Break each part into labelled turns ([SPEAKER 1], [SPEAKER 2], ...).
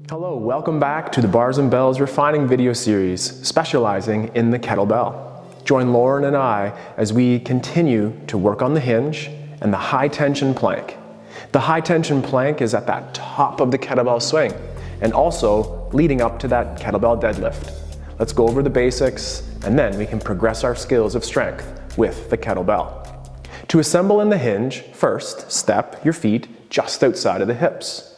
[SPEAKER 1] Hello, welcome back to the Bars and Bells Refining video series, specializing in the kettlebell. Join Lauren and I as we continue to work on the hinge and the high tension plank. The high tension plank is at that top of the kettlebell swing and also leading up to that kettlebell deadlift. Let's go over the basics and then we can progress our skills of strength with the kettlebell. To assemble in the hinge, first step your feet just outside of the hips.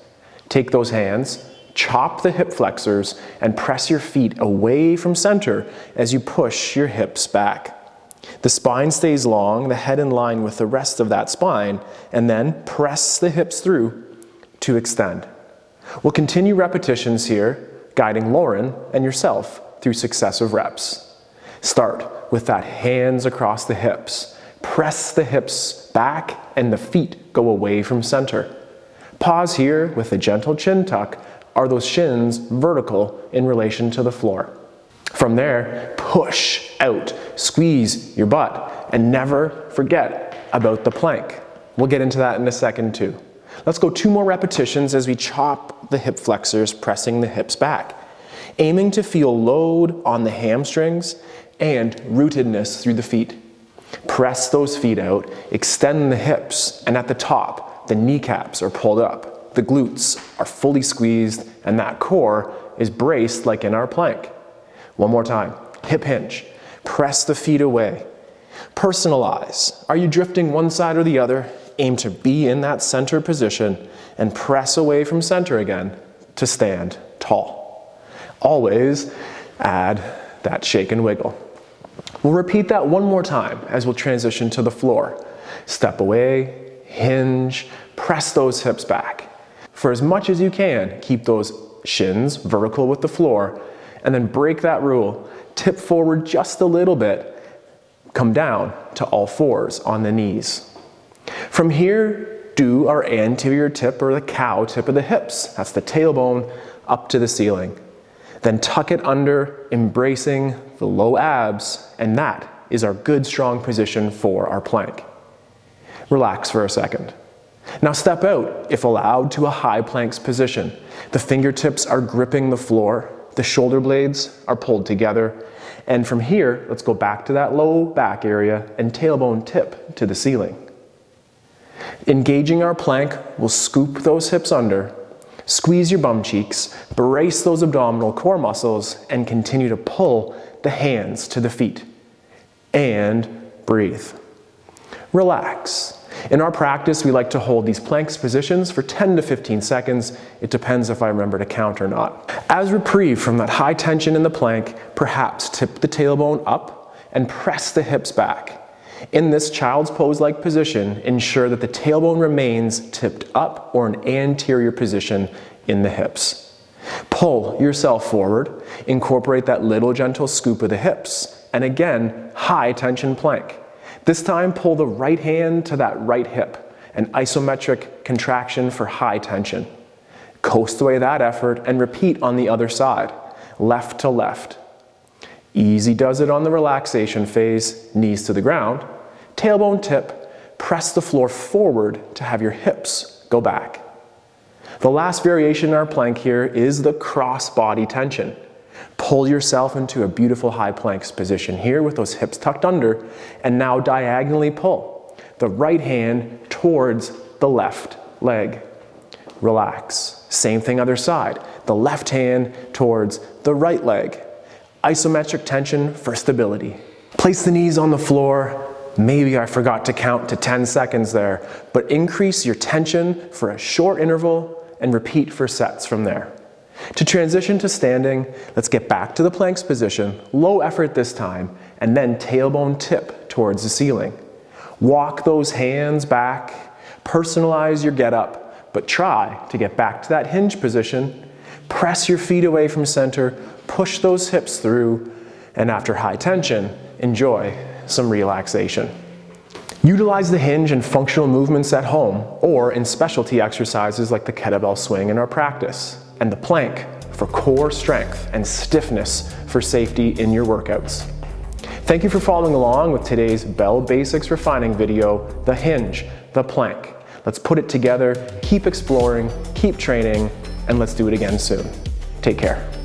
[SPEAKER 1] Take those hands, chop the hip flexors, and press your feet away from center as you push your hips back. The spine stays long, the head in line with the rest of that spine, and then press the hips through to extend. We'll continue repetitions here, guiding Lauren and yourself through successive reps. Start with that hands across the hips. Press the hips back and the feet go away from center. Pause here with a gentle chin tuck. Are those shins vertical in relation to the floor? From there, push out, squeeze your butt, and never forget about the plank. We'll get into that in a second too. Let's go 2 more repetitions as we chop the hip flexors, pressing the hips back, aiming to feel load on the hamstrings and rootedness through the feet. Press those feet out, extend the hips, and at the top, the kneecaps are pulled up. The glutes are fully squeezed and that core is braced like in our plank. One more time, hip hinge. Press the feet away. Personalize. Are you drifting one side or the other? Aim to be in that center position and press away from center again to stand tall. Always add that shake and wiggle. We'll repeat that one more time as we'll transition to the floor. Step away, hinge, press those hips back. For as much as you can, keep those shins vertical with the floor, and then break that rule. Tip forward just a little bit, come down to all fours on the knees. From here, do our anterior tip or the cow tip of the hips. That's the tailbone up to the ceiling. Then tuck it under, embracing the low abs, and that is our good strong position for our plank. Relax for a second. Now step out, if allowed, to a high planks position. The fingertips are gripping the floor, the shoulder blades are pulled together, and from here, let's go back to that low back area and tailbone tip to the ceiling. Engaging our plank, we'll scoop those hips under, squeeze your bum cheeks, brace those abdominal core muscles, and continue to pull the hands to the feet. And breathe. Relax. In our practice, we like to hold these planks positions for 10 to 15 seconds. It depends if I remember to count or not. As reprieve from that high tension in the plank, perhaps tip the tailbone up and press the hips back. In this child's pose-like position, ensure that the tailbone remains tipped up or an anterior position in the hips. Pull yourself forward, incorporate that little gentle scoop of the hips, and again, high tension plank. This time, pull the right hand to that right hip, an isometric contraction for high tension. Coast away that effort and repeat on the other side, left to left. Easy does it on the relaxation phase, knees to the ground, tailbone tip, press the floor forward to have your hips go back. The last variation in our plank here is the cross body tension. Pull yourself into a beautiful high planks position here with those hips tucked under, and now diagonally pull the right hand towards the left leg. Relax. Same thing other side. The left hand towards the right leg. Isometric tension for stability. Place the knees on the floor. Maybe I forgot to count to 10 seconds there, but increase your tension for a short interval and repeat for sets from there. To transition to standing, let's get back to the planks position, low effort this time, and then tailbone tip towards the ceiling. Walk those hands back, personalize your get up, but try to get back to that hinge position. Press your feet away from center, push those hips through, and after high tension, enjoy some relaxation. Utilize the hinge in functional movements at home or in specialty exercises like the kettlebell swing in our practice, and the plank for core strength and stiffness for safety in your workouts. Thank you for following along with today's Bell Basics Refining video, the hinge, the plank. Let's put it together, keep exploring, keep training, and let's do it again soon. Take care.